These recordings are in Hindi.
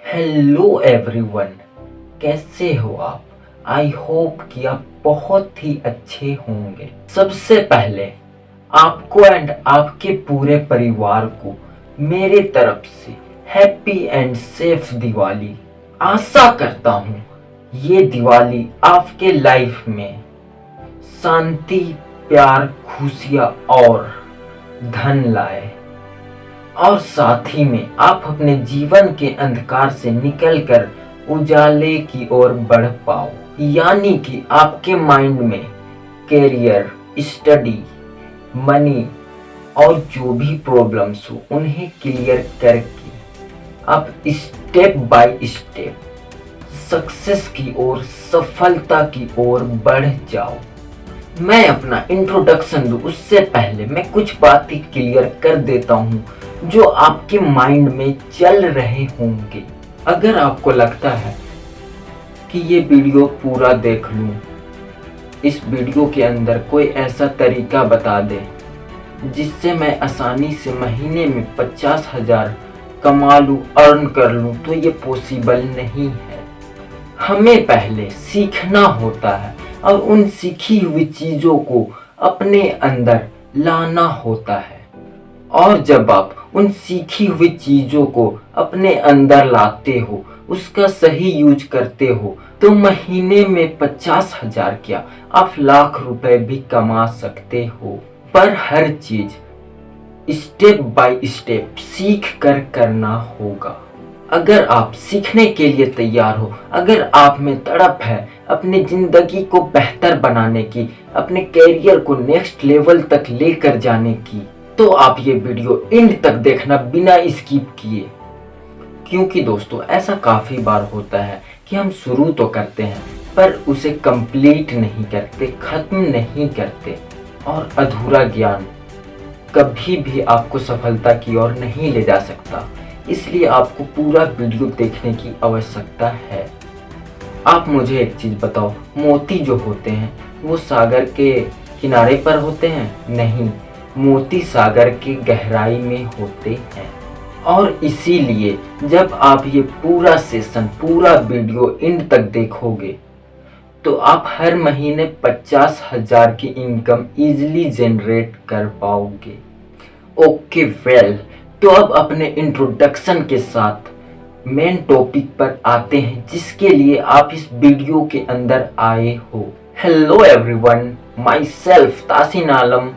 हेलो एवरीवन, कैसे हो आप? आई होप कि आप बहुत ही अच्छे होंगे। सबसे पहले आपको एंड आपके पूरे परिवार को मेरे तरफ से हैप्पी एंड सेफ दिवाली। आशा करता हूँ ये दिवाली आपके लाइफ में शांति, प्यार, खुशियाँ और धन लाए और साथ ही में आप अपने जीवन के अंधकार से निकलकर उजाले की ओर बढ़ पाओ। यानी कि आपके माइंड में कैरियर, स्टडी, मनी और जो भी प्रॉब्लम्स हो उन्हें क्लियर करके आप स्टेप बाय स्टेप सक्सेस की ओर, सफलता की ओर बढ़ जाओ। मैं अपना इंट्रोडक्शन दूं उससे पहले मैं कुछ बातें क्लियर कर देता हूं जो आपके माइंड में चल रहे होंगे। अगर आपको लगता है कि ये वीडियो पूरा देख लूं, इस वीडियो के अंदर कोई ऐसा तरीका बता दे जिससे मैं आसानी से महीने में 50,000 कमा लूं, अर्न कर लूं, तो ये पॉसिबल नहीं है। हमें पहले सीखना होता है और उन सीखी हुई चीजों को अपने अंदर लाना होता है। और जब आप उन सीखी हुई चीजों को अपने अंदर लाते हो, उसका सही यूज करते हो, तो महीने में 50,000 क्या आप लाख रुपए भी कमा सकते हो। पर हर चीज स्टेप बाय स्टेप सीख कर करना होगा। अगर आप सीखने के लिए तैयार हो, अगर आप में तड़प है अपनी जिंदगी को बेहतर बनाने की, अपने कैरियर को नेक्स्ट लेवल तक लेकर जाने की, तो आप ये वीडियो एंड तक देखना बिना स्किप किए। क्योंकि दोस्तों ऐसा काफी बार होता है कि हम शुरू तो करते हैं पर उसे कंप्लीट नहीं करते, खत्म नहीं करते, और अधूरा ज्ञान कभी भी आपको सफलता की ओर नहीं ले जा सकता। इसलिए आपको पूरा वीडियो देखने की आवश्यकता है। आप मुझे एक चीज बताओ, मोती जो होते हैं वो सागर के किनारे पर होते हैं? नहीं, मोती सागर की गहराई में होते हैं। और इसीलिए जब आप ये पूरा सेशन, पूरा वीडियो एंड तक देखोगे तो आप हर महीने 50,000 की इनकम इजीली जनरेट कर पाओगे। ओके वेल, तो अब अपने इंट्रोडक्शन के साथ मेन टॉपिक पर आते हैं जिसके लिए आप इस वीडियो के अंदर आए हो। Hello everyone, myself Taseen Alam,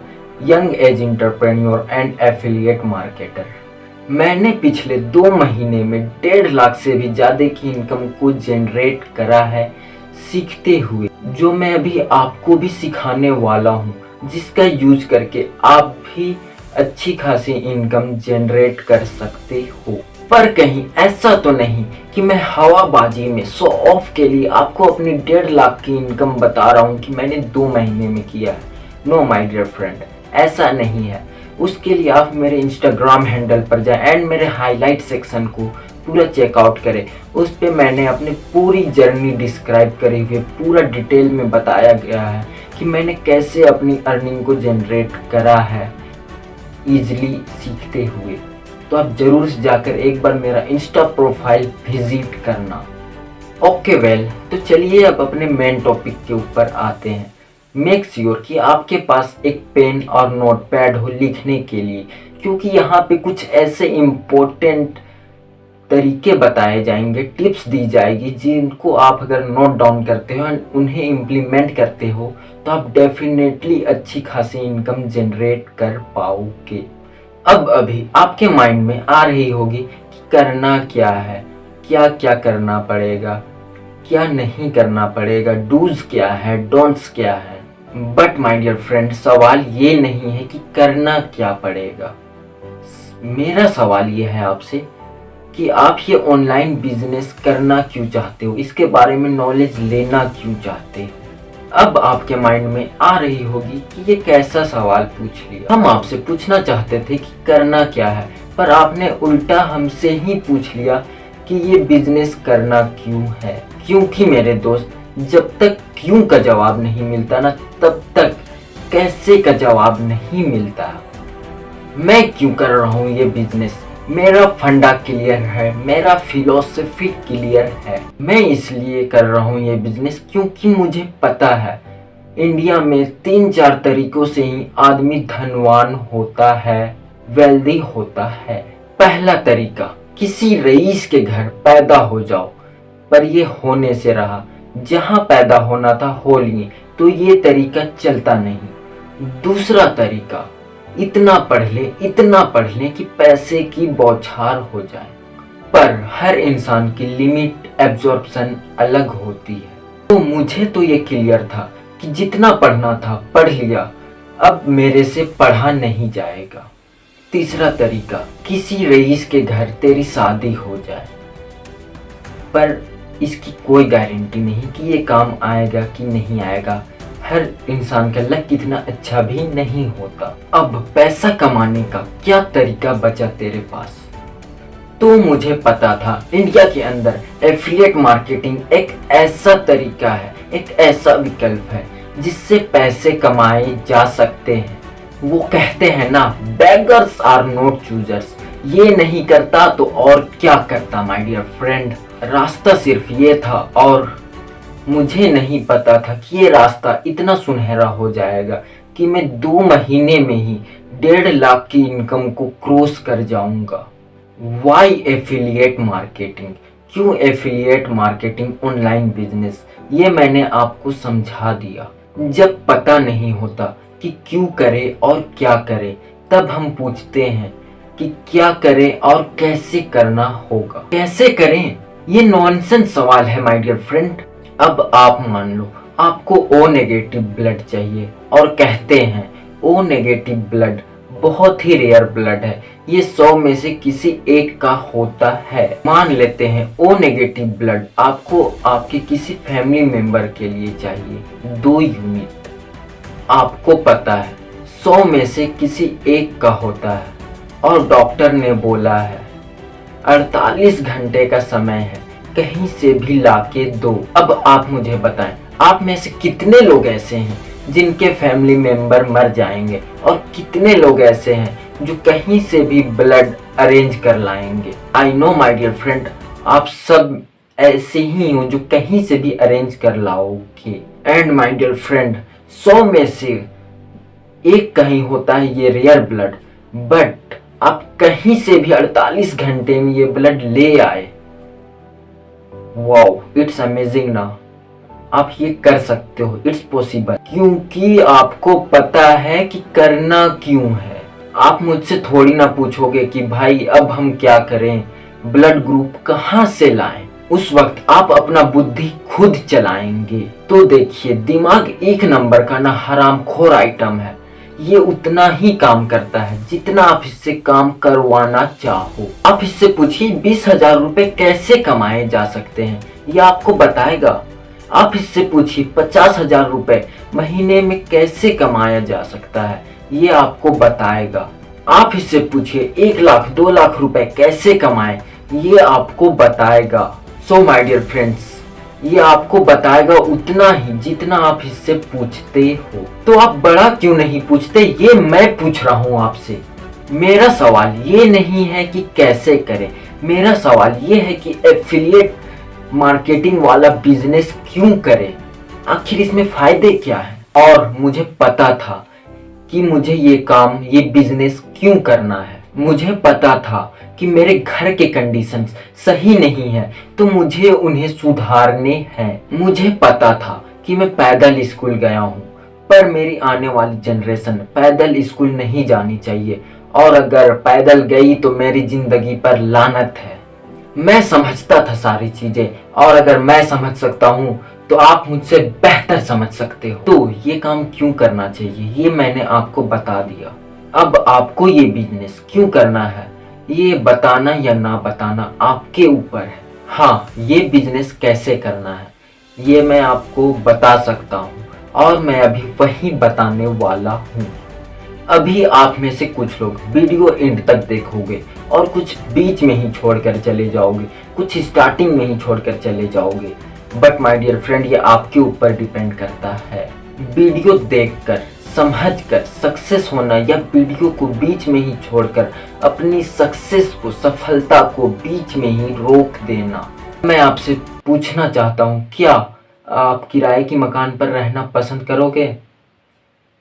young age entrepreneur and affiliate marketer. मैंने पिछले 2 महीने में 1.5 लाख से भी ज्यादा की इनकम को जनरेट करा है सीखते हुए, जो मैं अभी आपको भी सिखाने वाला हूँ, जिसका यूज करके आप भी अच्छी खासी इनकम जनरेट कर सकते हो। पर कहीं ऐसा तो नहीं कि मैं हवाबाजी में शो ऑफ के लिए आपको अपनी 1.5 लाख की इनकम बता रहा हूँ कि मैंने 2 महीने में किया है। नो माय डियर फ्रेंड, ऐसा नहीं है। उसके लिए आप मेरे इंस्टाग्राम हैंडल पर जाएं एंड मेरे हाईलाइट सेक्शन को पूरा चेकआउट करें। उस पे मैंने अपनी पूरी जर्नी डिस्क्राइब करी हुई, पूरा डिटेल में बताया गया है कि मैंने कैसे अपनी अर्निंग को जनरेट करा है इजीली सीखते हुए। तो आप जरूर से जाकर एक बार मेरा इंस्टा प्रोफाइल विजिट करना। ओके वेल, तो चलिए अब अपने मेन टॉपिक के ऊपर आते हैं। मेक श्योर कि आपके पास एक पेन और नोटपैड हो लिखने के लिए, क्योंकि यहाँ पे कुछ ऐसे इम्पोर्टेंट तरीके बताए जाएंगे, टिप्स दी जाएगी, जिनको आप अगर नोट डाउन करते हो और उन्हें इम्प्लीमेंट करते हो तो आप डेफिनेटली अच्छी खासी इनकम जनरेट कर पाओगे। अब अभी आपके माइंड में आ रही होगी कि करना क्या है, क्या क्या करना पड़ेगा, क्या नहीं करना पड़ेगा, डूज क्या है, डोंट्स क्या है। बट माय डियर फ्रेंड, सवाल ये नहीं है कि करना क्या पड़ेगा। मेरा सवाल ये है आपसे कि आप ये ऑनलाइन बिजनेस करना क्यों चाहते हो, इसके बारे में नॉलेज लेना क्यों चाहते हो। अब आपके माइंड में आ रही होगी कि ये कैसा सवाल पूछ लिया। हम आपसे पूछना चाहते थे कि करना क्या है, पर आपने उल्टा हमसे ही पूछ लिया कि ये बिजनेस करना क्यों है। क्योंकि मेरे दोस्त, जब तक क्यों का जवाब नहीं मिलता ना, तब तक कैसे का जवाब नहीं मिलता। मैं क्यों कर रहा हूँ ये बिजनेस, मेरा फंडा क्लियर है, मेरा फिलॉसफी क्लियर है। मैं इसलिए कर रहा हूँ ये बिजनेस क्योंकि मुझे पता है इंडिया में 3-4 तरीकों से ही आदमी धनवान होता है, वेल्दी होता है। पहला तरीका, किसी रईस के घर पैदा हो जाओ, पर ये होने से रहा, जहां पैदा होना था हो लिए, तो ये तरीका चलता नहीं। दूसरा तरीका, इतना पढ़ ले कि पैसे की बौछार हो जाए, पर हर इंसान की लिमिट एब्जॉर्प्शन अलग होती है। तो मुझे तो ये क्लियर था कि जितना पढ़ना था पढ़ लिया, अब मेरे से पढ़ा नहीं जाएगा। तीसरा तरीका, किसी रईस के घर तेरी शादी हो जाए, पर इसकी कोई गारंटी नहीं कि ये काम आएगा कि नहीं आएगा। हर इंसान का लक इतना अच्छा भी नहीं होता। अब पैसा कमाने का क्या तरीका बचा तेरे पास? तो मुझे पता था इंडिया के अंदर एफिलिएट मार्केटिंग एक ऐसा तरीका है, एक ऐसा विकल्प है जिससे पैसे कमाए जा सकते हैं। वो कहते हैं ना, बेगर्स आर नॉट चूजर्स। ये नहीं करता तो और क्या करता माय डियर फ्रेंड। रास्ता सिर्फ ये था और मुझे नहीं पता था कि ये रास्ता इतना सुनहरा हो जाएगा कि मैं 2 महीने में ही 1.5 लाख की इनकम को क्रॉस कर जाऊंगा। Why affiliate marketing? क्यों एफिलिएट मार्केटिंग ऑनलाइन बिजनेस? ये मैंने आपको समझा दिया। जब पता नहीं होता कि क्यों करे और क्या करे, तब हम पूछते हैं कि क्या करें और कैसे करना होगा। कैसे करें? ये नॉनसेंस सवाल है माय डियर फ्रेंड। अब आप मान लो आपको ओ नेगेटिव ब्लड चाहिए और कहते हैं ओ नेगेटिव ब्लड बहुत ही रेयर ब्लड है, ये 100 में से किसी एक का होता है। मान लेते हैं ओ नेगेटिव ब्लड आपको आपके किसी फैमिली मेंबर के लिए चाहिए 2 यूनिट। आपको पता है 100 में से किसी एक का होता है और डॉक्टर ने बोला है 48 घंटे का समय है, कहीं से भी लाके दो। अब आप मुझे बताएं, आप में से कितने लोग ऐसे हैं जिनके फैमिली मेंबर मर जाएंगे और कितने लोग ऐसे हैं जो कहीं से भी ब्लड अरेंज कर लाएंगे। I know my dear friend, आप सब ऐसे ही हो जो कहीं से भी अरेंज कर लाओगे। एंड माय डियर फ्रेंड, 100 में से एक कहीं होता है ये रेयर ब्लड, बट आप कहीं से भी 48 घंटे में ये ब्लड ले आए। वाओ, इट्स अमेजिंग ना। आप ये कर सकते हो, इट्स पॉसिबल, क्योंकि आपको पता है कि करना क्यों है। आप मुझसे थोड़ी ना पूछोगे कि भाई अब हम क्या करें, ब्लड ग्रुप कहाँ से लाएं। उस वक्त आप अपना बुद्धि खुद चलाएंगे। तो देखिए, दिमाग 1 नंबर का ना हरामखोर आइटम है। ये उतना ही काम करता है जितना आप इससे काम करवाना चाहो। आप इससे पूछिए 20,000 रुपए कैसे कमाए जा सकते हैं, ये आपको बताएगा। आप इससे पूछिए 50,000 रुपए महीने में कैसे कमाया जा सकता है, ये आपको बताएगा। आप इससे पूछिए 1 लाख 2 लाख रुपए कैसे कमाए, ये आपको बताएगा। सो माय डियर फ्रेंड्स, ये आपको बताएगा उतना ही जितना आप इससे पूछते हो। तो आप बड़ा क्यों नहीं पूछते, ये मैं पूछ रहा हूँ आपसे। मेरा सवाल ये नहीं है कि कैसे करें, मेरा सवाल ये है कि एफिलिएट मार्केटिंग वाला बिजनेस क्यों करें, आखिर इसमें फायदे क्या है। और मुझे पता था कि मुझे ये काम, ये बिजनेस क्यों करना है। मुझे पता था कि मेरे घर के कंडीशंस सही नहीं है, तो मुझे उन्हें सुधारने हैं। मुझे पता था कि मैं पैदल स्कूल गया हूँ, पर मेरी आने वाली जनरेशन पैदल स्कूल नहीं जानी चाहिए, और अगर पैदल गई तो मेरी जिंदगी पर लानत है। मैं समझता था सारी चीजें, और अगर मैं समझ सकता हूँ तो आप मुझसे बेहतर समझ सकते हो। तो ये काम क्यों करना चाहिए, ये मैंने आपको बता दिया। अब आपको ये बिजनेस क्यों करना है, ये बताना या ना बताना आपके ऊपर है। हाँ, ये बिजनेस कैसे करना है ये मैं आपको बता सकता हूँ, और मैं अभी वही बताने वाला हूँ। अभी आप में से कुछ लोग वीडियो एंड तक देखोगे और कुछ बीच में ही छोड़कर चले जाओगे, कुछ स्टार्टिंग में ही छोड़कर चले जाओगे। बट माय डियर फ्रेंड, ये आपके ऊपर डिपेंड करता है। वीडियो देखकर समझकर सक्सेस होना या वीडियो को बीच में ही छोड़कर अपनी सक्सेस को, सफलता को बीच में ही रोक देना। मैं आपसे पूछना चाहता हूँ, क्या आप किराए की मकान पर रहना पसंद करोगे?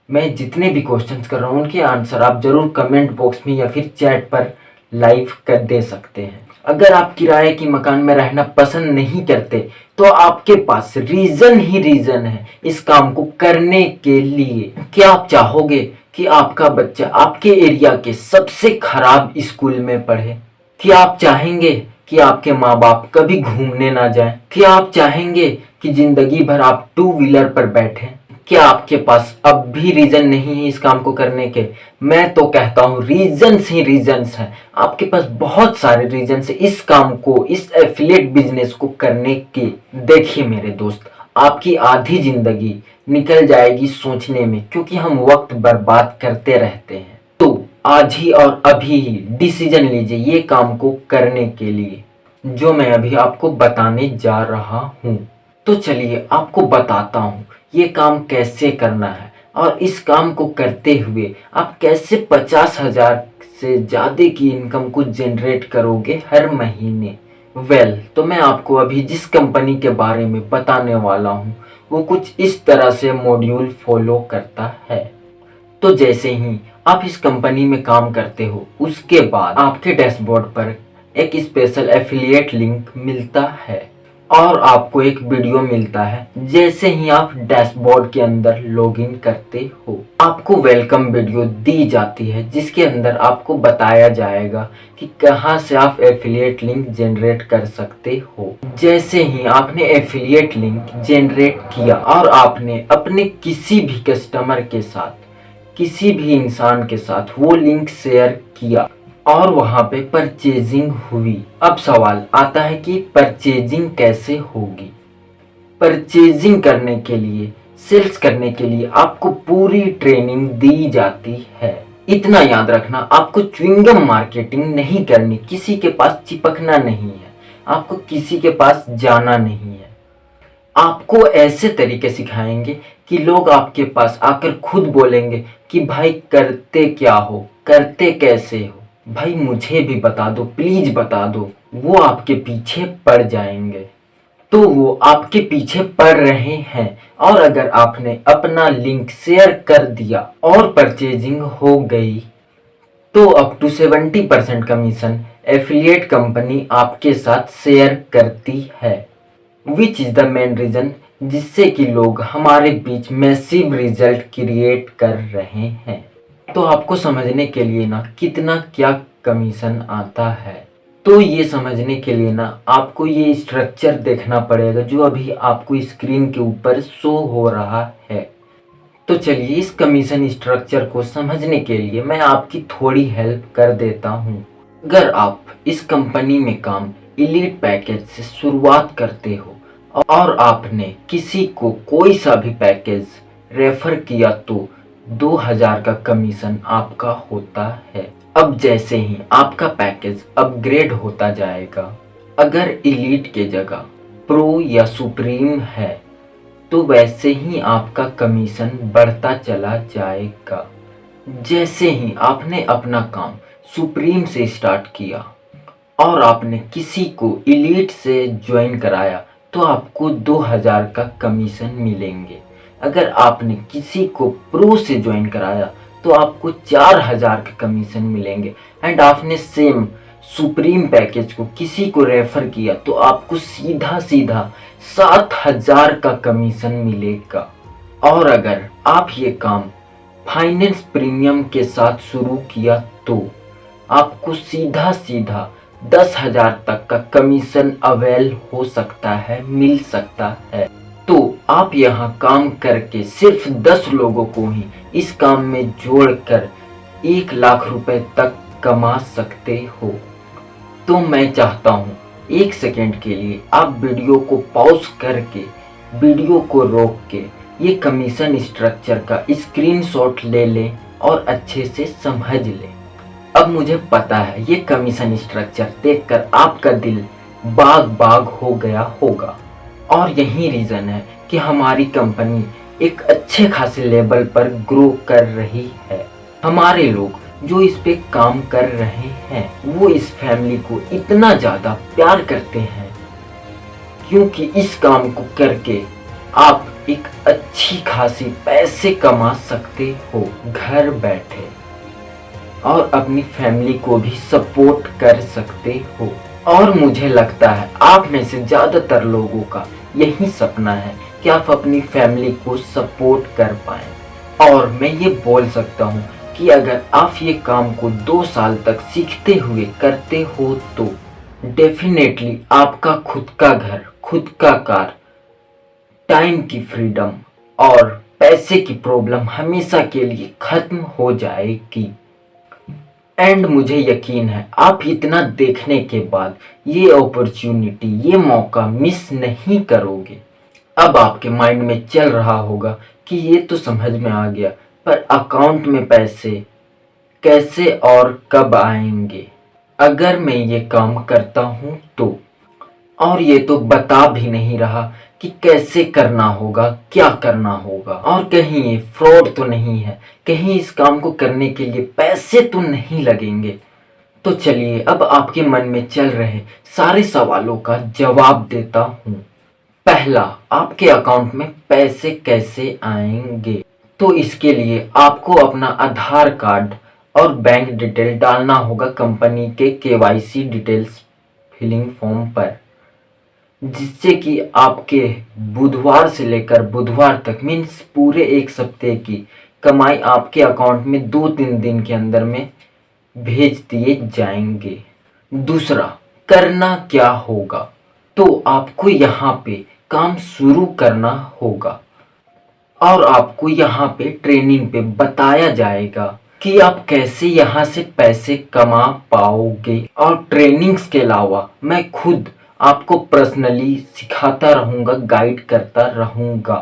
मैं जितने भी क्वेश्चंस कर रहा हूँ उनके आंसर आप जरूर कमेंट बॉक्स में या फिर चैट पर लाइव कर दे सकते हैं। अगर आप किराए की मकान में रहना पसंद नहीं करते तो आपके पास रीजन ही रीजन है इस काम को करने के लिए। क्या आप चाहोगे कि आपका बच्चा आपके एरिया के सबसे खराब स्कूल में पढ़े? क्या आप चाहेंगे कि आपके माँ बाप कभी घूमने ना जाएं? क्या आप चाहेंगे कि जिंदगी भर आप टू व्हीलर पर बैठें? क्या आपके पास अब भी रीजन नहीं है इस काम को करने के? मैं तो कहता हूँ रीजन्स ही रीजन्स हैं। आपके पास बहुत सारे रीजन्स हैं इस काम को, इस एफिलिएट बिजनेस को करने के। देखिए मेरे दोस्त, आपकी आधी जिंदगी निकल जाएगी सोचने में, क्योंकि हम वक्त बर्बाद करते रहते हैं। तो आज ही और अभी ही डिसीजन लीजिए ये काम को करने के लिए, जो मैं अभी आपको बताने जा रहा हूँ। तो चलिए आपको बताता हूँ ये काम कैसे करना है और इस काम को करते हुए आप कैसे 50,000 से ज़्यादा की इनकम को जनरेट करोगे हर महीने। तो मैं आपको अभी जिस कंपनी के बारे में बताने वाला हूँ वो कुछ इस तरह से मॉड्यूल फॉलो करता है। तो जैसे ही आप इस कंपनी में काम करते हो उसके बाद आपके डैशबोर्ड पर एक स्पेशल एफिलिएट लिंक मिलता है और आपको एक वीडियो मिलता है। जैसे ही आप डैशबोर्ड के अंदर लॉगिन करते हो आपको वेलकम वीडियो दी जाती है, जिसके अंदर आपको बताया जाएगा कि कहां से आप एफिलिएट लिंक जनरेट कर सकते हो। जैसे ही आपने एफिलिएट लिंक जनरेट किया और आपने अपने किसी भी कस्टमर के साथ, किसी भी इंसान के साथ वो लिंक शेयर किया और वहां पे परचेजिंग हुई। अब सवाल आता है कि परचेजिंग कैसे होगी। परचेजिंग करने के लिए, सेल्स करने के लिए आपको पूरी ट्रेनिंग दी जाती है। इतना याद रखना, आपको च्युइंगम मार्केटिंग नहीं करनी, किसी के पास चिपकना नहीं है, आपको किसी के पास जाना नहीं है। आपको ऐसे तरीके सिखाएंगे कि लोग आपके पास आकर खुद बोलेंगे कि भाई करते क्या हो, करते कैसे हो, भाई मुझे भी बता दो, प्लीज बता दो। वो आपके पीछे पड़ जाएंगे। तो वो आपके पीछे पड़ रहे हैं और अगर आपने अपना लिंक शेयर कर दिया और परचेजिंग हो गई तो up to 70% commission affiliate company आपके साथ शेयर करती है, which is the main reason जिससे कि लोग हमारे बीच मैसिव रिजल्ट क्रिएट कर रहे हैं। तो आपको समझने के लिए ना कितना क्या कमीशन आता है, तो ये समझने के लिए ना आपको ये स्ट्रक्चर देखना पड़ेगा जो अभी आपको स्क्रीन के ऊपर शो हो रहा है। तो चलिए इस कमीशन स्ट्रक्चर को समझने के लिए मैं आपकी थोड़ी हेल्प कर देता हूँ। अगर आप इस कंपनी में काम एलीट पैकेज से शुरुआत करते हो और आपने किसी को कोई सा भी पैकेज रेफर किया तो 2000 का कमीशन आपका होता है। अब जैसे ही आपका पैकेज अपग्रेड होता जाएगा, अगर एलीट के जगह प्रो या सुप्रीम है तो वैसे ही आपका कमीशन बढ़ता चला जाएगा। जैसे ही आपने अपना काम सुप्रीम से स्टार्ट किया और आपने किसी को एलीट से ज्वाइन कराया तो आपको 2000 का कमीशन मिलेंगे। अगर आपने किसी को प्रो से ज्वाइन कराया तो आपको 4000 का कमीशन मिलेंगे। एंड आपने सेम सुप्रीम पैकेज को किसी को रेफर किया तो आपको सीधा सीधा 7000 का कमीशन मिलेगा। और अगर आप ये काम फाइनेंस प्रीमियम के साथ शुरू किया तो आपको सीधा सीधा 10,000 तक का कमीशन अवेल हो सकता है, मिल सकता है। तो आप यहाँ काम करके सिर्फ 10 लोगों को ही इस काम में जोड़कर 1 लाख रुपए तक कमा सकते हो। तो मैं चाहता हूँ 1 सेकेंड के लिए आप वीडियो को पॉज करके, वीडियो को रोक के ये कमीशन स्ट्रक्चर का स्क्रीनशॉट ले लें और अच्छे से समझ लें। अब मुझे पता है ये कमीशन स्ट्रक्चर देखकर आपका दिल बाग बाग हो गया होगा और यही रीज़न है कि हमारी कंपनी एक अच्छे खासे लेवल पर ग्रो कर रही है। हमारे लोग जो इस पे काम कर रहे हैं वो इस फैमिली को इतना ज़्यादा प्यार करते हैं क्योंकि इस काम को करके आप एक अच्छी खासी पैसे कमा सकते हो घर बैठे और अपनी फैमिली को भी सपोर्ट कर सकते हो। और मुझे लगता है आप में से ज़्यादातर लोगों का यही सपना है कि आप अपनी फैमिली को सपोर्ट कर पाएं। और मैं ये बोल सकता हूँ कि अगर आप ये काम को 2 साल तक सीखते हुए करते हो तो डेफिनेटली आपका खुद का घर, खुद का कार, टाइम की फ्रीडम और पैसे की प्रॉब्लम हमेशा के लिए खत्म हो जाएगी। एंड मुझे यकीन है आप इतना देखने के बाद ये अपॉर्चुनिटी, ये मौका मिस नहीं करोगे। अब आपके माइंड में चल रहा होगा कि ये तो समझ में आ गया, पर अकाउंट में पैसे कैसे और कब आएंगे अगर मैं ये काम करता हूँ तो। और ये तो बता भी नहीं रहा कि कैसे करना होगा, क्या करना होगा, और कहीं ये फ्रॉड तो नहीं है, कहीं इस काम को करने के लिए पैसे तो नहीं लगेंगे। तो चलिए अब आपके मन में चल रहे सारे सवालों का जवाब देता हूँ। पहला, आपके अकाउंट में पैसे कैसे आएंगे? तो इसके लिए आपको अपना आधार कार्ड और बैंक डिटेल डालना होगा कंपनी के केवाईसी डिटेल्स फिलिंग फॉर्म पर, जिससे कि आपके बुधवार से लेकर बुधवार तक मीन्स पूरे 1 सप्ते की कमाई आपके अकाउंट में 2-3 दिन के अंदर में भेज दिए जाएंगे। दूसरा, करना क्या होगा? तो आपको यहाँ पे काम शुरू करना होगा और आपको यहाँ पे ट्रेनिंग पे बताया जाएगा कि आप कैसे यहाँ से पैसे कमा पाओगे। और ट्रेनिंग्स के अलावा मैं खुद आपको पर्सनली सिखाता रहूँगा, गाइड करता रहूँगा।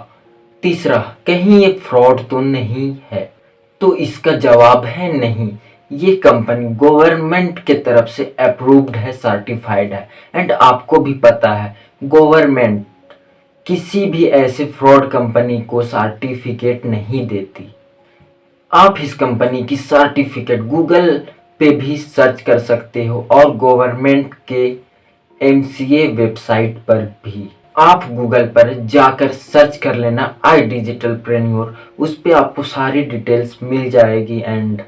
तीसरा, कहीं ये फ्रॉड तो नहीं है? तो इसका जवाब है नहीं। ये कंपनी गवर्नमेंट के तरफ से अप्रूव्ड है, सर्टिफाइड है। एंड आपको भी पता है गवर्नमेंट किसी भी ऐसे फ्रॉड कंपनी को सर्टिफिकेट नहीं देती। आप इस कंपनी की सर्टिफिकेट गूगल पे भी सर्च कर सकते हो और गवर्नमेंट के एमसीए वेबसाइट पर भी। आप गूगल पर जाकर सर्च कर लेना आई डिजिटल प्रेन्योर, उस पर आपको सारी डिटेल्स मिल जाएगी। एंड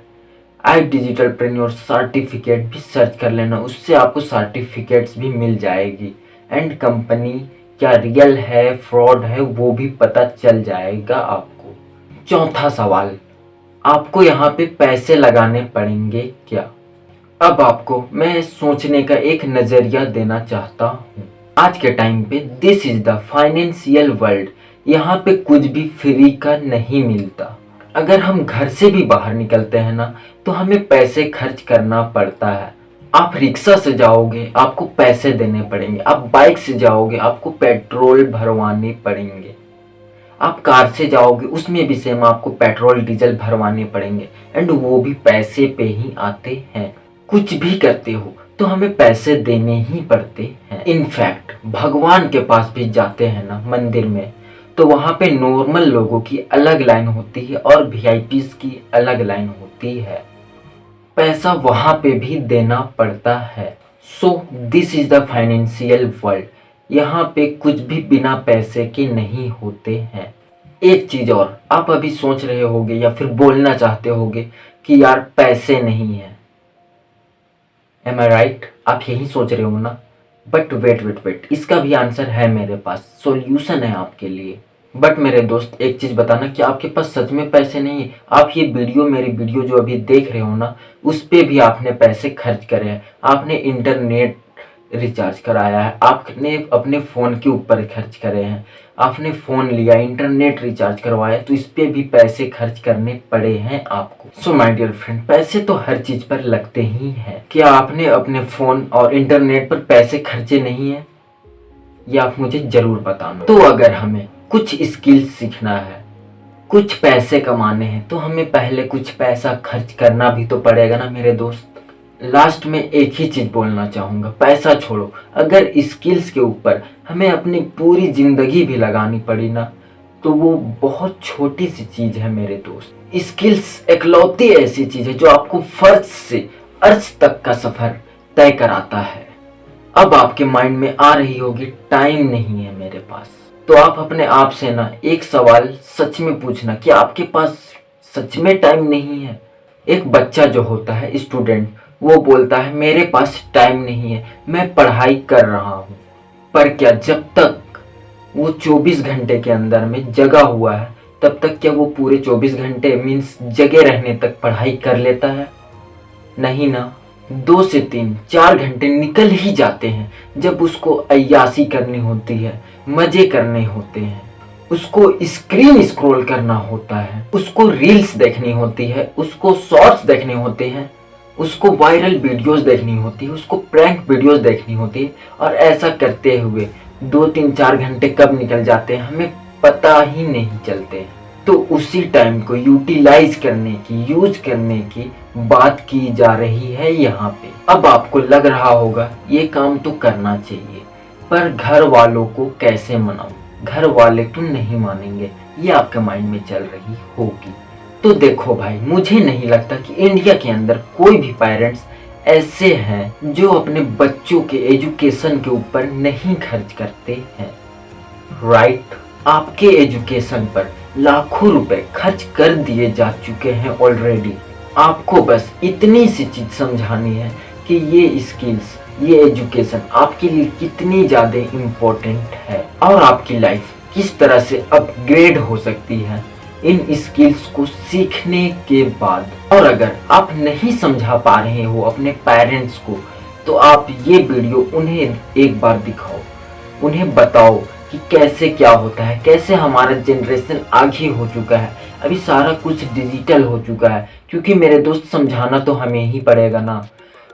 आई डिजिटल प्रेन्योर सर्टिफिकेट भी सर्च कर लेना, उससे आपको सर्टिफिकेट्स भी मिल जाएगी। एंड कंपनी क्या रियल है, फ्रॉड है, वो भी पता चल जाएगा आपको। चौथा सवाल, आपको यहाँ पे पैसे लगाने पड़ेंगे क्या? अब आपको मैं सोचने का एक नजरिया देना चाहता हूँ। आज के टाइम पे this is the financial world, यहाँ पे कुछ भी फ्री का नहीं मिलता। अगर हम घर से भी बाहर निकलते हैं ना तो हमें पैसे खर्च करना पड़ता है। आप रिक्शा से जाओगे आपको पैसे देने पड़ेंगे, आप बाइक से जाओगे आपको पेट्रोल भरवाने पड़ेंगे, आप कार से जाओगे उसमें भी सेम आपको पेट्रोल डीजल भरवाने पड़ेंगे। एंड वो भी पैसे पे ही आते हैं। कुछ भी करते हो तो हमें पैसे देने ही पड़ते हैं। इनफैक्ट भगवान के पास भी जाते हैं ना मंदिर में, तो वहाँ पे नॉर्मल लोगों की अलग लाइन होती है और वीआईपीज़ की अलग लाइन होती है। पैसा वहाँ पे भी देना पड़ता है। So this is the financial world, यहाँ पे कुछ भी बिना पैसे के नहीं होते हैं। एक चीज और, आप अभी सोच रहे होगे या फिर बोलना चाहते होगे कि यार पैसे नहीं है। एम आई राइट? आप यही सोच रहे हो ना? बट वेट, इसका भी आंसर है मेरे पास, सॉल्यूशन है आपके लिए। बट मेरे दोस्त एक चीज बताना कि आपके पास सच में पैसे नहीं है। आप ये वीडियो, मेरी वीडियो जो अभी देख रहे हो ना, उस पे भी आपने पैसे खर्च करे हैं, आपने इंटरनेट रिचार्ज कराया है, आपने अपने फ़ोन के ऊपर खर्च करे हैं, आपने फ़ोन लिया, इंटरनेट रिचार्ज करवाया, तो इस पे भी पैसे खर्च करने पड़े हैं आपको। सो माय डियर फ्रेंड, पैसे तो हर चीज़ पर लगते ही हैं। क्या आपने अपने फ़ोन और इंटरनेट पर पैसे खर्चे नहीं हैं? ये आप मुझे ज़रूर बताना। तो अगर हमें कुछ स्किल्स सीखना है, कुछ पैसे कमाने हैं, तो हमें पहले कुछ पैसा खर्च करना भी तो पड़ेगा ना मेरे दोस्त। लास्ट में एक ही चीज बोलना चाहूँगा, पैसा छोड़ो, अगर स्किल्स के ऊपर हमें अपनी पूरी जिंदगी भी लगानी पड़ी ना तो वो बहुत छोटी सी चीज है मेरे दोस्त। स्किल्स इकलौती ऐसी चीज है जो आपको फर्श से अर्श तक का सफर तय कराता है। अब आपके माइंड में आ रही होगी टाइम नहीं है मेरे पास, तो आप अपने आप से ना एक सवाल सच में पूछना कि आपके पास सच में टाइम नहीं है। एक बच्चा जो होता है स्टूडेंट, वो बोलता है मेरे पास टाइम नहीं है, मैं पढ़ाई कर रहा हूँ। पर क्या जब तक वो 24 घंटे के अंदर में जगा हुआ है तब तक क्या वो पूरे 24 घंटे मीन्स जगे रहने तक पढ़ाई कर लेता है? नहीं ना। 2 से 3 4 घंटे निकल ही जाते हैं जब उसको अय्यासी करनी होती है, मजे करने होते हैं, उसको स्क्रीन स्क्रॉल करना होता है, उसको रील्स देखनी होती है, उसको शॉर्ट्स देखने होते हैं, उसको वायरल वीडियोस देखनी होती है, उसको प्रैंक वीडियोस देखनी होती है। और ऐसा करते हुए 2 3 4 घंटे कब निकल जाते हैं हमें पता ही नहीं चलते। तो उसी टाइम को यूटिलाइज करने की, यूज करने की बात की जा रही है यहाँ पे। अब आपको लग रहा होगा ये काम तो करना चाहिए, पर घर वालों को कैसे मनाऊं, घर वाले तो नहीं मानेंगे, ये आपके माइंड में चल रही होगी। तो देखो भाई, मुझे नहीं लगता कि इंडिया के अंदर कोई भी पेरेंट्स ऐसे हैं जो अपने बच्चों के एजुकेशन के ऊपर नहीं खर्च करते हैं। राइट, आपके एजुकेशन पर लाखों रुपए खर्च कर दिए जा चुके हैं ऑलरेडी। आपको बस इतनी सी चीज समझानी है कि ये स्किल्स, ये एजुकेशन आपके लिए कितनी ज्यादा इम्पोर्टेंट है और आपकी लाइफ किस तरह से अपग्रेड हो सकती है इन स्किल्स को सीखने के बाद। और अगर आप नहीं समझा पा रहे हो अपने पेरेंट्स को, तो आप ये वीडियो उन्हें एक बार दिखाओ, उन्हें बताओ कि कैसे क्या होता है, कैसे हमारा जनरेशन आगे हो चुका है। अभी सारा कुछ डिजिटल हो चुका है, क्योंकि मेरे दोस्त समझाना तो हमें ही पड़ेगा ना,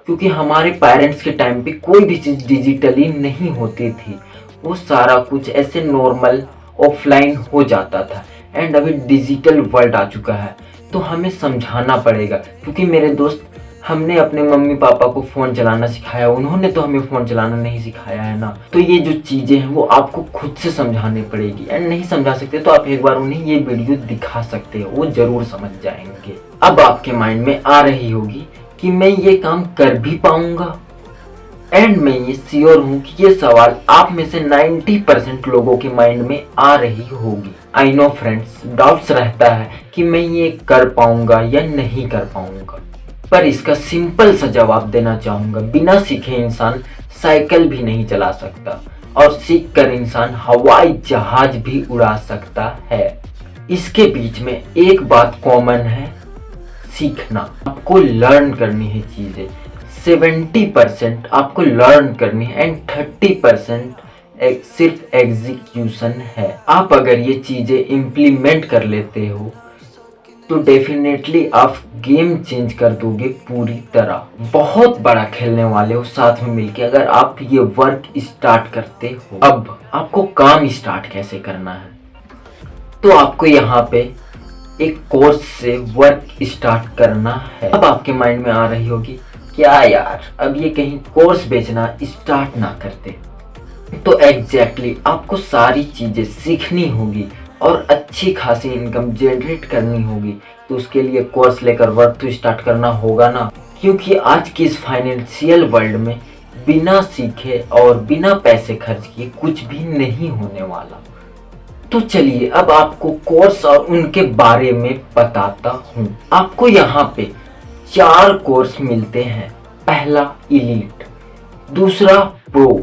क्योंकि हमारे पेरेंट्स के टाइम पे कोई भी चीज़ डिजिटली नहीं होती थी, वो सारा कुछ ऐसे नॉर्मल ऑफलाइन हो जाता था। एंड अभी डिजिटल वर्ल्ड आ चुका है, तो हमें समझाना पड़ेगा। क्योंकि मेरे दोस्त, हमने अपने मम्मी पापा को फ़ोन चलाना सिखाया, उन्होंने तो हमें फ़ोन चलाना नहीं सिखाया है ना। तो ये जो चीज़ें हैं वो आपको खुद से समझानी पड़ेगी। एंड नहीं समझा सकते तो आप एक बार उन्हें ये वीडियो दिखा सकते हो, वो ज़रूर समझ जाएंगे। अब आपके माइंड में आ रही होगी कि मैं ये काम कर भी पाऊंगा। एंड मैं ये श्योर हूँ कि ये सवाल आप में से 90% लोगों के माइंड में आ रही होगी। आई नो फ्रेंड्स, डाउट्स रहता है कि मैं ये कर पाऊंगा या नहीं कर पाऊंगा, पर इसका सिंपल सा जवाब देना चाहूंगा। बिना सीखे इंसान साइकिल भी नहीं चला सकता, और सीख कर इंसान हवाई जहाज भी उड़ा सकता है। इसके बीच में एक बात कॉमन है, सीखना। आपको लर्न करनी है चीजें। 70% आपको लर्न करनी है एंड 30% सिर्फ एग्जीक्यूशन है। आप अगर ये चीजें इम्प्लीमेंट कर लेते हो तो डेफिनेटली आप गेम चेंज कर दोगे पूरी तरह। बहुत बड़ा खेलने वाले हो साथ में मिलके अगर आप ये वर्क स्टार्ट करते हो। अब आपको काम स्टार्ट कैसे करना है, तो आपको यहाँ पे एक कोर्स से वर्क स्टार्ट करना है। अब आपके माइंड में आ रही होगी क्या यार, अब ये कहीं कोर्स बेचना स्टार्ट ना करते। तो एग्जैक्टली आपको सारी चीजें सीखनी होगी और अच्छी खासी इनकम जनरेट करनी होगी। तो उसके लिए कोर्स लेकर वर्क तो स्टार्ट करना होगा ना, क्योंकि आज की इस फाइनेंशियल वर्ल्ड में बिना सीखे और बिना पैसे खर्च किए कुछ भी नहीं होने वाला। तो चलिए अब आपको कोर्स और उनके बारे में बताता हूँ। आपको यहाँ पे 4 कोर्स मिलते हैं। पहला इलीट, दूसरा प्रो,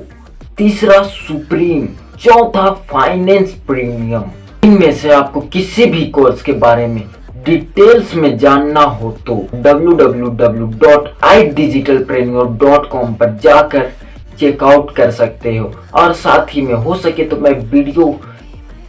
तीसरा सुप्रीम, चौथा फाइनेंस प्रीमियम। इनमें से आपको किसी भी कोर्स के बारे में डिटेल्स में जानना हो तो www.idigitalpreneur.com पर जाकर चेकआउट कर सकते हो। और साथ ही में हो सके तो मैं वीडियो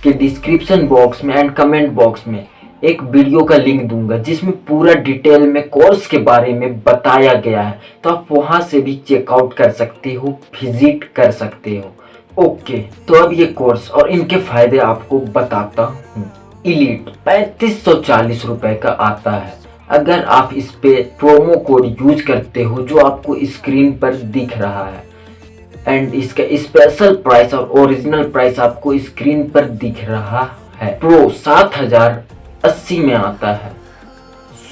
के डिस्क्रिप्शन बॉक्स में एंड कमेंट बॉक्स में एक वीडियो का लिंक दूंगा जिसमें पूरा डिटेल में कोर्स के बारे में बताया गया है, तो आप वहां से भी चेकआउट कर सकते हो, विजिट कर सकते हो। ओके, तो अब ये कोर्स और इनके फायदे आपको बताता हूँ। इलीट 3540 रुपए का आता है अगर आप इस पे प्रोमो कोड यूज करते हो जो आपको स्क्रीन पर दिख रहा है। एंड इसका स्पेशल प्राइस और ओरिजिनल प्राइस आपको स्क्रीन पर दिख रहा है, प्रो 7080 में आता है,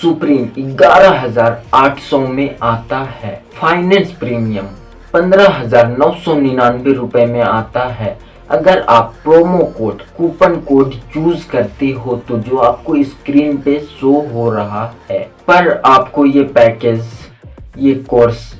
सुप्रीम 11800 में आता है, फाइनेंस प्रीमियम 15,999 रुपए में आता है। अगर आप promo code coupon code use करते हो तो जो आपको स्क्रीन पे शो हो रहा है, पर आपको ये पैकेज, ये कोर्स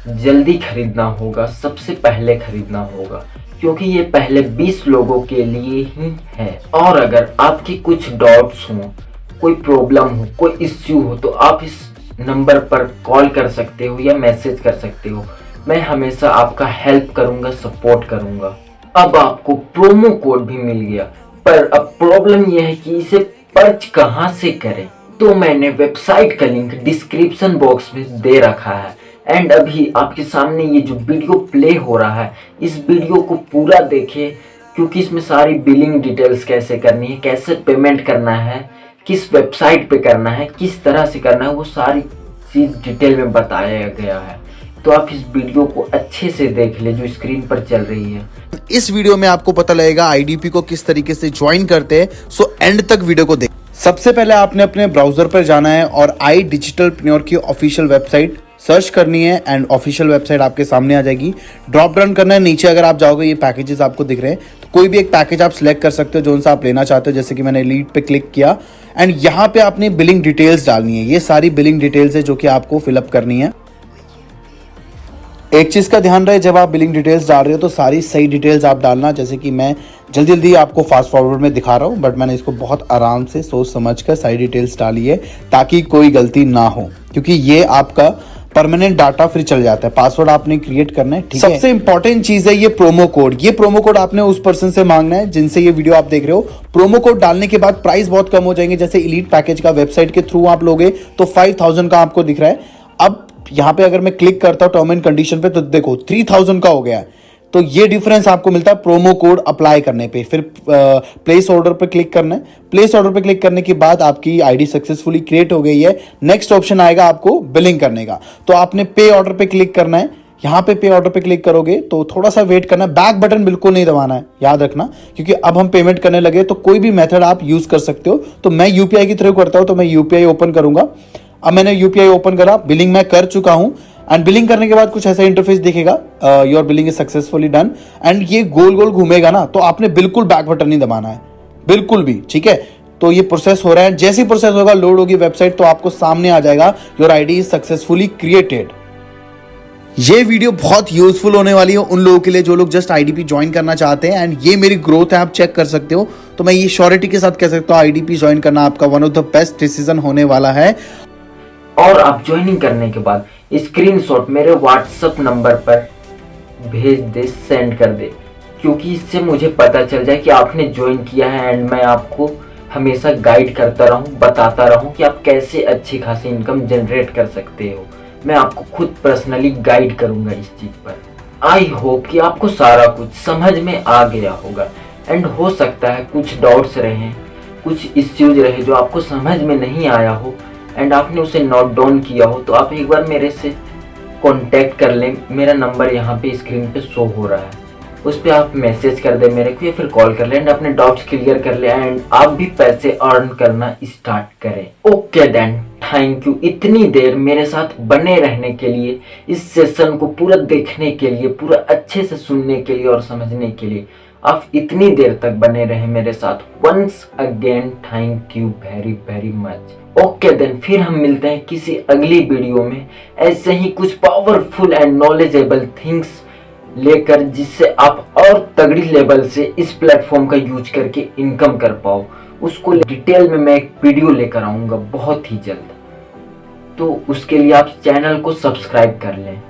जल्दी खरीदना होगा, सबसे पहले खरीदना होगा, क्योंकि ये पहले 20 लोगों के लिए ही है। और अगर आपकी कुछ डाउट्स हो, कोई प्रॉब्लम हो, कोई इश्यू हो, तो आप इस नंबर पर कॉल कर सकते हो या मैसेज कर सकते हो। मैं हमेशा आपका हेल्प करूंगा, सपोर्ट करूंगा। अब आपको प्रोमो कोड भी मिल गया, पर अब प्रॉब्लम यह है कि इसे पर्च कहां से करें। तो मैंने वेबसाइट का लिंक डिस्क्रिप्शन बॉक्स में दे रखा है। एंड अभी आपके सामने ये जो वीडियो प्ले हो रहा है, इस वीडियो को पूरा देखिए, क्योंकि इसमें सारी बिलिंग डिटेल्स कैसे करनी है, कैसे पेमेंट करना है, किस वेबसाइट पे करना है, किस तरह से करना है, वो सारी चीज डिटेल में बताया गया है। तो आप इस वीडियो को अच्छे से देख ले जो स्क्रीन पर चल रही है। इस वीडियो में आपको पता लगेगा आईडीपी को किस तरीके से ज्वाइन करते हैं, सो एंड तक वीडियो को देख। सबसे पहले आपने अपने ब्राउजर पर जाना है और आई डिजिटलप्रेन्योर की ऑफिशियल वेबसाइट सर्च करनी है एंड ऑफिशियल वेबसाइट आपके सामने आ जाएगी। ड्रॉप डाउन करना है, नीचे अगर आप जाओगे ये पैकेजेस आपको दिख रहे हैं, तो कोई भी एक पैकेज आप सिलेक्ट कर सकते हो जो सा आप लेना चाहते हो। जैसे कि मैंने लीड पे क्लिक किया एंड यहाँ पे आपने बिलिंग डिटेल्स डालनी है। ये सारी बिलिंग डिटेल्स है जो कि आपको फिलअप करनी है। एक चीज का ध्यान रहे, जब आप बिलिंग डिटेल्स डाल रहे हो तो सारी सही डिटेल्स आप डालना। जैसे कि मैं जल्दी जल्दी आपको फास्ट फॉरवर्ड में दिखा रहा हूँ, बट मैंने इसको बहुत आराम से सोच समझ कर सारी डिटेल्स डाली है ताकि कोई गलती ना हो, क्योंकि ये आपका परमानेंट डाटा फिर चल जाता है। पासवर्ड आपने क्रिएट करना है, ठीक है। सबसे इंपॉर्टेंट चीज है ये प्रोमो कोड। ये प्रोमो कोड आपने उस पर्सन से मांगना है जिनसे ये वीडियो आप देख रहे हो। प्रोमो कोड डालने के बाद प्राइस बहुत कम हो जाएंगे। जैसे एलीट पैकेज का वेबसाइट के थ्रू आप लोगे तो 5000 का आपको दिख रहा है। अब यहाँ पे अगर मैं क्लिक करता हूँ टर्म एंड कंडीशन पे तो देखो 3000 का हो गया है। तो ये डिफरेंस आपको मिलता है प्रोमो कोड अप्लाई करने पे। फिर प्लेस ऑर्डर पे क्लिक करना है। प्लेस ऑर्डर पे क्लिक करने के बाद आपकी आईडी सक्सेसफुली क्रिएट हो गई है। नेक्स्ट ऑप्शन आएगा आपको बिलिंग करने का, तो आपने पे ऑर्डर पे क्लिक करना है। यहाँ पे ऑर्डर पे क्लिक करोगे तो थोड़ा सा वेट करना है। बैक बटन बिल्कुल नहीं दबाना है, याद रखना, क्योंकि अब हम पेमेंट करने लगे तो कोई भी मेथड आप यूज कर सकते हो। तो मैं यूपीआई की थ्रू करता हूँ, तो मैं यूपीआई ओपन करूंगा। अब मैंने यूपीआई ओपन करा, बिलिंग मैं कर चुका हूं एंड बिलिंग करने के बाद कुछ ऐसा इंटरफेस दिखेगा, your billing is successfully done. And ये गोल गोल घूमेगा ना, तो आपने बिल्कुल बैक बटन नहीं दबाना है, बिल्कुल भी, ठीक है। तो ये प्रोसेस हो रहा है। जैसे ही प्रोसेस होगा, लोड होगी वेबसाइट, तो आपको सामने आ जाएगा your ID is successfully created. ये वीडियो बहुत यूजफुल होने वाली है उन लोगों के लिए जो लोग जस्ट आईडीपी ज्वाइन करना चाहते हैं। एंड ये मेरी ग्रोथ है, आप चेक कर सकते हो। तो मैं ये श्योरिटी के साथ कह सकता हूँ आईडीपी ज्वाइन करना आपका one of the best decision होने वाला है। और आप ज्वाइनिंग करने के बाद स्क्रीनशॉट मेरे व्हाट्सएप नंबर पर भेज दे, सेंड कर दे, क्योंकि इससे मुझे पता चल जाए कि आपने ज्वाइन किया है। एंड मैं आपको हमेशा गाइड करता रहूं, बताता रहूं कि आप कैसे अच्छी खासी इनकम जनरेट कर सकते हो। मैं आपको खुद पर्सनली गाइड करूंगा इस चीज पर। आई होप कि आपको सारा कुछ समझ में आ गया होगा। एंड हो सकता है कुछ डाउट्स रहे, कुछ इश्यूज रहे जो आपको समझ में नहीं आया हो एंड आपने उसे नोट डाउन किया हो, तो आप एक बार मेरे से कांटेक्ट कर लें। मेरा नंबर यहाँ पे स्क्रीन पे शो हो रहा है, उस पर आप मैसेज कर दें मेरे को या फिर कॉल कर लें एंड अपने डाउट्स क्लियर कर लें एंड आप भी पैसे अर्न करना स्टार्ट करें। ओके देन, थैंक यू इतनी देर मेरे साथ बने रहने के लिए, इस सेशन को पूरा देखने के लिए, पूरा अच्छे से सुनने के लिए और समझने के लिए। आप इतनी देर तक बने रहे मेरे साथ। Once again thank you very very much. Okay then, फिर हम मिलते हैं किसी अगली वीडियो में ऐसे ही कुछ पावरफुल एंड नॉलेजेबल थिंग्स लेकर, जिससे आप और तगड़ी लेवल से इस प्लेटफॉर्म का यूज करके इनकम कर पाओ। उसको डिटेल में मैं एक वीडियो लेकर आऊंगा बहुत ही जल्द। तो उसके लिए आप चैनल को सब्सक्राइब कर लें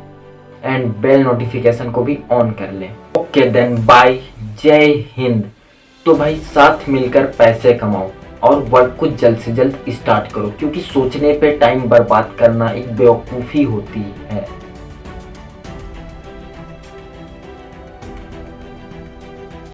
एंड बेल नोटिफिकेशन को भी ऑन कर लें। ओके देन, बाय, जय हिंद। तो भाई साथ मिलकर पैसे कमाओ और वर्क को जल्द से जल्द स्टार्ट करो, क्योंकि सोचने पे टाइम बर्बाद करना एक बेवकूफ़ी होती है।